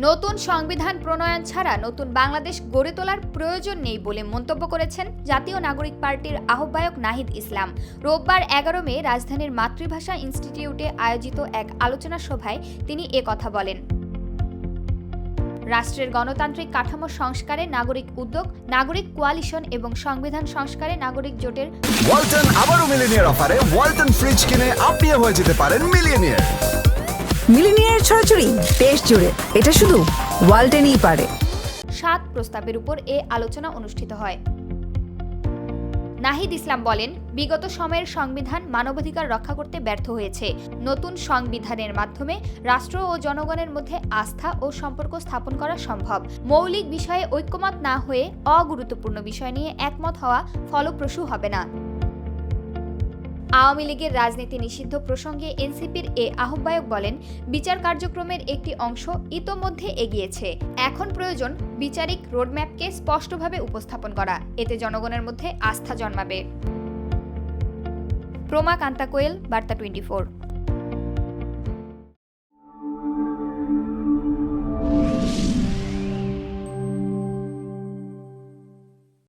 নতুন সংবিধান প্রণয়ন ছাড়া নতুন বাংলাদেশ গড়ে তোলার প্রয়োজন নেই বলে মন্তব্য করেছেন জাতীয় নাগরিক পার্টির আহ্বায়ক নাহিদ ইসলাম। রোববার 11 মে রাজধানীর মাতৃভাষা ইনস্টিটিউটে আয়োজিত এক আলোচনা সভায় তিনি কথা বলেন। রাষ্ট্রের গণতান্ত্রিক কাঠামো সংস্কারে নাগরিক উদ্যোগ, নাগরিক কোয়ালিশন এবং সংবিধান সংস্কারে নাগরিক জোটের ওয়ালটন আবারও মিলিনিয়ার অফারে ওয়ালটন ফ্রিজ কিনে আপনিও হয়ে যেতে পারেন মিলিয়নিয়ার। মিলিনিয়ার ছড়াছড়ি দেশ জুড়ে, এটা শুধু ওয়ালটেনই পারে। 7 প্রস্তাবের উপর আলোচনা অনুষ্ঠিত হয়। নাহিদ ইসলাম বলেন, বিগত সময়ের সংবিধান মানবাধিকার রক্ষা করতে ব্যর্থ হয়েছে। নতুন সংবিধানের মাধ্যমে রাষ্ট্র ও জনগণের মধ্যে আস্থা ও সম্পর্ক স্থাপন করা সম্ভব। মৌলিক বিষয়ে ঐক্যমত না হয়ে অগুরুত্বপূর্ণ বিষয় নিয়ে একমত হওয়া ফলপ্রসূ হবে না। আওয়ামী লীগের রাজনীতি নিষিদ্ধ প্রসঙ্গে এনসিপির আহ্বায়ক বলেন, বিচার কার্যক্রমের একটি অংশ ইতোমধ্যে এগিয়েছে। এখন প্রয়োজন বিচারিক রোডম্যাপকে স্পষ্টভাবে উপস্থাপন করা, এতে জনগণের মধ্যে আস্থা জন্মাবে। প্রমা কান্তা কোয়েল, বার্তা 24।